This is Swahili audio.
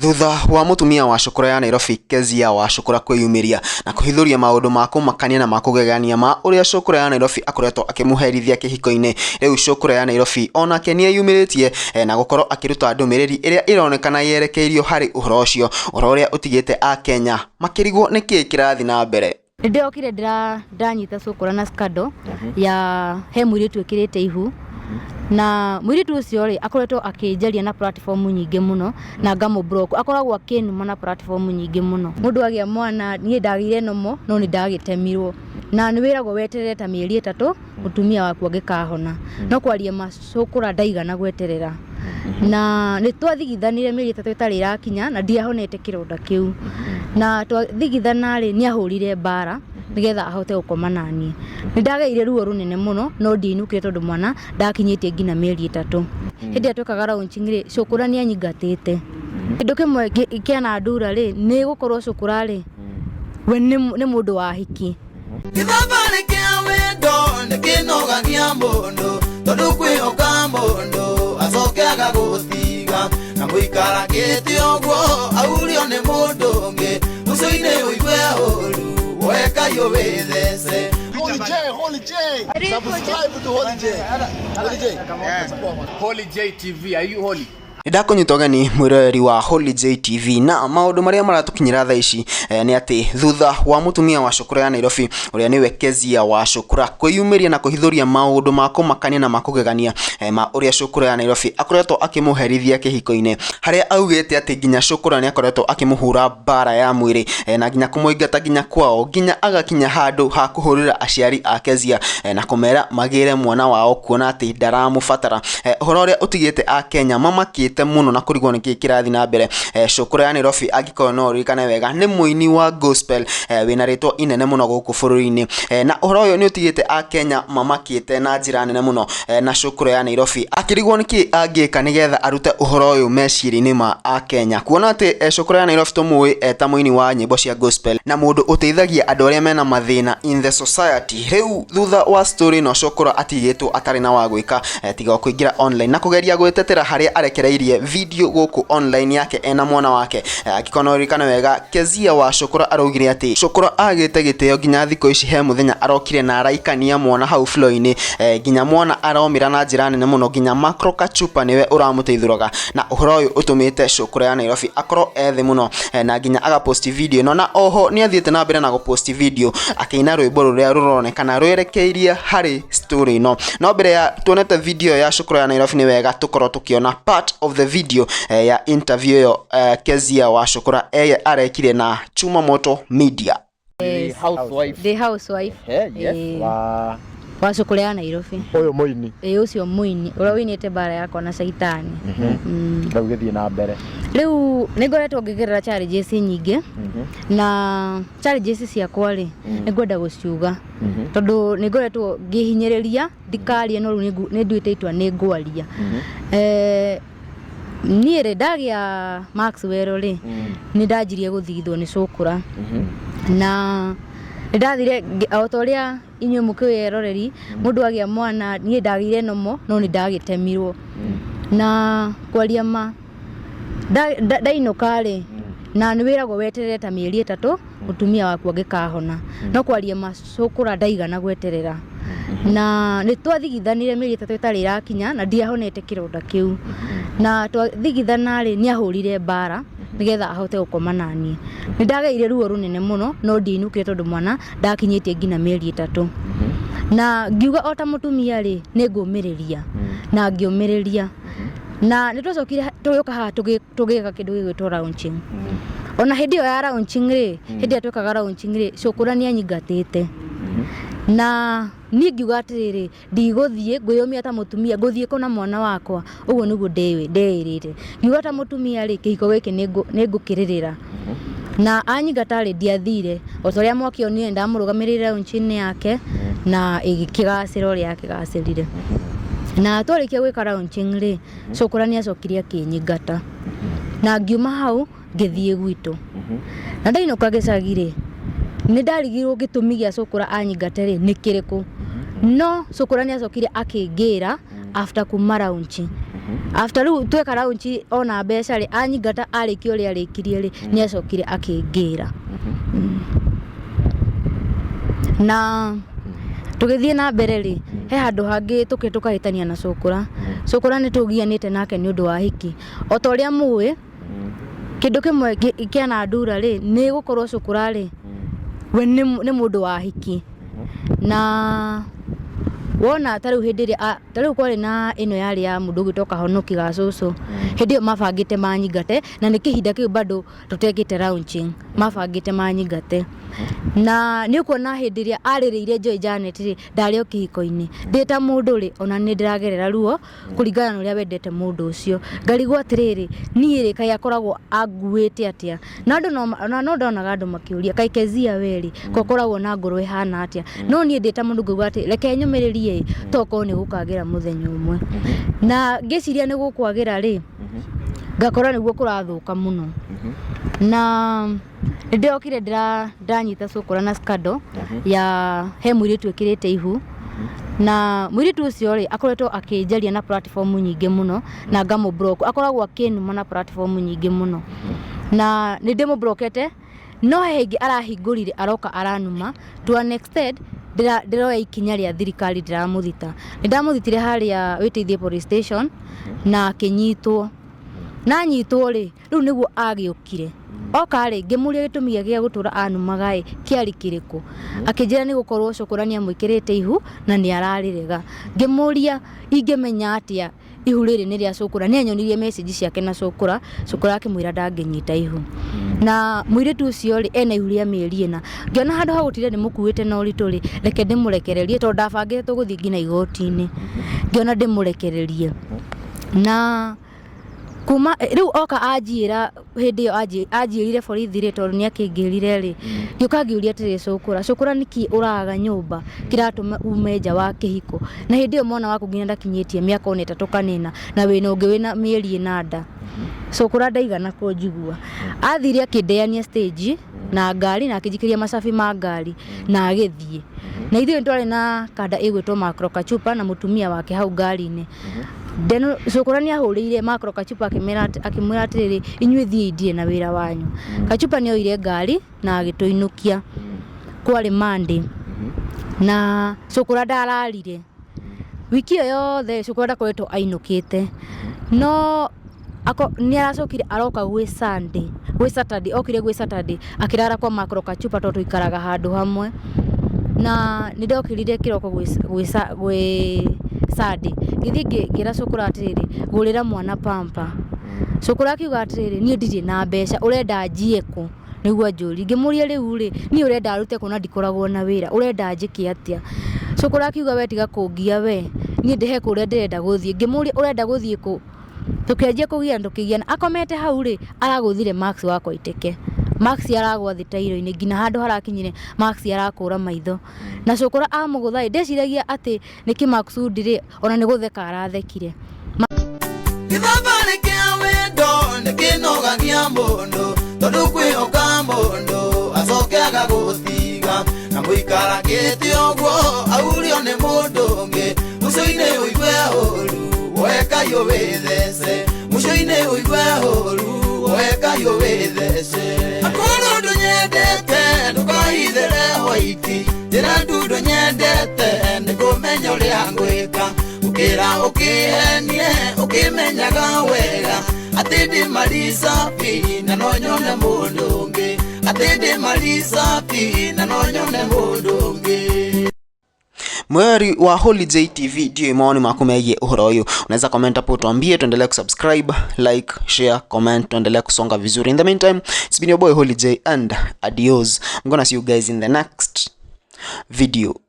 Thutha wa mutumia wa cukuru ya Nairobi Kezia wa cukuru kwiyumiria na kuhithuria maundu ma kumakania na makugegania ma uria cukuru ya Nairobi akoretwo akimuherithia kihiko-ini. Riu cukuru ya Nairobi ona kenia yumiritie na gukorwo akiruta ndumiriri iria ironekana yerekeirio hari uhoro ucio, uhoro uria utigite a Kenya makirigwo niki kirathi na mbere. Ndiokire ndanyita cukuru na skado ya he mwiritu ekirite ihu na mwiritu ucio ri akoretwo akinjaria na platform nyingi muno na ngamo block akoragwo akinuma na platform nyingi muno. Mundu agia mwana nie ndagire nomo no ni ndagitemirwo na ni wiragwo weterere ta mieri 3 mutumia waku angikahona no kwaria macukura ndaigana gweterera na ni twathigithanire mieri 3 itari irakinya na ndiahonete kironda kiu na twathigithana ri ni ahurire bara nigetha ahote gukoma nani. Nindageire ruo runene muno no ndinukire tondu mwana ndakinyitie ngina mieri 3. Hindi atwekaga raunchingire cukura ni anyingatite kindu kimwe kiana ndura ri ni gukorwo cukura ri we ni mundu wa hiki githabari kia wendo ni kinogagia mundu tondu kwihoka mundu acokeaga gutiga na muikara kiti ogwo aurio ni mundu ungi ucio-ini uigwe uru weka yo wethese. Holy J. Subscribe to Holy J. Holy J. Holy J TV, are you holy? Ndakunyitogani mwirori wa Holy J TV na maundu maria maratukinyira thaa ici ni ati thutha wa mutumia wa cukuru ya Nairobi uria niwe Kezia wa cukuru kwiyumiria na kuhithuria maundu ma kumakania na makugegania ma uria cukuru ya Nairobi akoretwo akimuherithia kihiko-ini haria augite ati nginya cukuru ni akoretwo akimuhura bara ya mwiri na nginya kumuingata nginya kwao nginya agakinya handu ha kuhurira aciari a Kezia na kumera magire mwana wao kuona ati ndaramubatara. Uhoro uria utigite a Kenya mamaki muno na kurigwo niki kirathi na mbere. Cukuru ya Nairobi agiko no rikane wega ni muini wa gospel wina ritwa inene muno guku bururi-ini na uhoro uyu ni utigite a Kenya mamakite na njira nene muno na cukuru ya Nairobi akirigwo niki angika nigetha arute uhoro uyu meciri-ini ma a Kenya kuona ati cukuru ya Nairobi tumui ta muini wa nyimbo cia gospel na mundu uteithagia andu aria mena mathina in the society. Riu thutha wa story no cukuru atigitwo atari na wa gwika tiga kuingira online na kugeria gwetetera haria arekereirie video goku online yake ena mwana wake akikonarikana wega. Kezia wa cukuru araugire ati cukuru agite giteo nginya thiko ici he muthenya arokire na araikania mwana hau floor-ini nginya mwana aromira na njira nene muno nginya Macro Kachupa niwe uramuteithuraga na uhoro uyu utumite cukuru ya Nairobi akoro ethi muno na nginya agapost video no na oho ni athiete na mbere na gupost video akiina rwimbo ruria ruronekana rwerekeirie hari story no mbere ya tuonete video ya cukuru ya Nairobi ni wega tukorwo tukiona part of the video ya interview yo Kezia wa cukuru arekire na Chuma Moto Media. The housewife Yes. wa cukuru ya Nairobi Uyu muini ucio muini uria winite bara yako na Saitani. Ndagithie na mbere Riu ningoretwo ngigerera challenges nyingi na challenges ciakwa ri ningwenda guciuga tondu ningoretwo ngihinyiriria ndikaria no riu ninduite itwa ningwaria. Niere ndagia Maxwell ri ni ndajirie guthithwo ni cukura na ndathire autoria inywe mukiweroreri mundu agia mwana nie ndagire nomo no ni ndagitemirwo na kwaria ma ndainuka ri na ni wiragwo weterere ta mieri 3 mutumia waku angikahona no kwaria macukura ndaigana gweterera na ni twathigithanire mieri 3 itari irakinya na ndiahonete kironda kiu na twathigithana ri ni ahurire bara nigetha ahote gukoma nani. Nindageire ruo runene muno no ndinukire tondu mwana ndakinyitie ngina mieri 3 na ngiuga ota mutumia ri ni ngumiriria na ngiumiriria na nitwacokire tuyoka ha tugika kindu gigwitwo launching ona hindi ya launching ri hindi atwekaga launching ri cukura ni anyingatite na ni ngiuga atiriri ndiguthie ngwiyumia ta mutumia nguthie kuna mwana wakwa uguo niguo ndeirite ngiuga ta mutumia ri kihiko giki ningukiririra na anyingatari ndiathire otoria mwakio ni ndamurugamirire unchini yake na igikigacira uria yakigacirire na twarikia gwika launching ri cukura ni acokirie akinyingata na ngiuma hau ngithie gwitu na ndainuka gicagire ni ndarigirwo gitumi gia cukura anyingatari ni kiriku no cukura ni acokire akingira after kuma launching after riu tweka raunchi ona mbeca ri anyingata ariki uri arikirie ri ni acokire akingira na tugithie na mbere ri he handu hangi tukahitania na Cukura ni tugianite nake ni undu wa hiki o to ria muwe kindu kimwe kiana ndura ri ni gukorwo Cukura ri we ni mundu wa hiki na wona tariu hindiri tariu kwari na ino yari ya mundu gitoka honoki ga cucu hindi mabangite manyingate na ni kihinda kiu bado tutekite launching mabangite manyingate na ni kuona hindiri aririire Joy Janet ri ndari o kihiko-ini ndita mundu ri ona ni ndiragerera ruo kuringana na uria wendete mundu ucio ngarigwo atiriri ni ri kai akoragwo anguite atia na no ndonaga andu makiuria kai Kezia weri kokoragwo na ngoro ihana atia no ni ndita mundu ngauga ati reke nyumiririe toko ni gukagira muthenya umwe na ngiciria ni gukwagira ri ngakora niguo kurathuka muno na ndiokire ndanyita Cukura na skado ya he mwiritu ekirite ihu na mwiritu ucio ri akoretwo akinjaria na platform nyingi muno na ngamo block akoragwo akinuma na platform nyingi muno na ndimo blockete no hegi arahingurire aroka aranuma to an extent ndiroya ikinya ria thirikari ndiramuthita ndamuthitire haria Witithie police station na kinyitwo na nyitwo ri riu niguo agiukire oka ri ngimuria gitumia gia gutura anumaga kiari kiriku akinjira ni gukorwo Cukura ni amwikirite ihu na ni ararirega ngimuria ingimenya atia ihu riri ni ria Cukura ni anyonirie message ciake na Cukura akimwira ndanginyita ihu na mwiritu ucio ri ena ihu ria mieri ina ngiona handu hagutire ni mukuite na uritu ri reke ndimurekererie to ndabangite tuguthi ngina igoti-ini ngiona ndimurekererie na kuma riu oka ajira hindi yo ajirire borithi ri tondu ni akingirire ri ngiukangiuria atiri Cukura niki uraga nyumba kiratuma umeja wa kihiko na hindi yo mona waku nginya ndakinyitie miaka 3 kanina na wina ungi wina mieri inada Cukura ndaigana kunjigua athire akindeania stage na ngari na akijikiria masafi ma ngari na agithie na ithuĩ twari na kanda igwitwo Macro Kachupa na mutumia wake hau ngari-ini Deno Cukura ni ahurire Macro Kachupa akimwira atiriri inyuĩ thie indie na wira wanyu Kachupa ni oire ngari na agituinukia kwari Monday na Cukura ndararire wiki yo yothe Cukura ndakoretwo ainukite no ni aracokire aroka gwi Saturday okire gwi Saturday akirara kwa Macro Kachupa tondu ikaraga handu hamwe na nindokirire kiroko gwi Saturday githii ngira Cukura atiriri gurira mwana pampa Cukura akiuga atiriri ni ndiri na mbeca urenda njieku niguo njuri ngimuria riu ri ni urenda arute kuna ndikoragwo na wira urenda njiki atia Cukura akiuga we tiga kungia we ni ndihe kuria ndirenda guthie ngimuria urenda guthie ku tukianjia kugia ndukigiana akomete hau ri araguthire Max wako iteke Max aragwa thitairo-ini ngina handu harakinyire Max arakura maitho na Cukura amugutha ndeciragia ati niki Maksudi ri ona ni gutheka arathekire Githambare kia wendo nikinogagia mundu tondu kwihoka mundu acoke agagutiga na muikara giti ogwo aurio ni mundu ungi mucio-ini uigwe huru weka yo withece mucio-ini uigwe huru weka yo withece akoro ndunyendete ndukahithere hwaiti njira ndundo nyendete ndikumenya uria ngwika ukira ukihenie ukimenyaga wega ati ndi mari safi na no nyone mundu ungi ati ndi mari safi na no nyone mundu ungi. Mweri wa Holiday TV ndio maoni maku megie uhoro uyu. Unaweza comment hapo tuambie, tuendelee kusubscribe, like, share, comment, tuendelee kusonga vizuri. In the meantime, it's been your boy Holiday and adios. I'm gonna see you guys in the next video.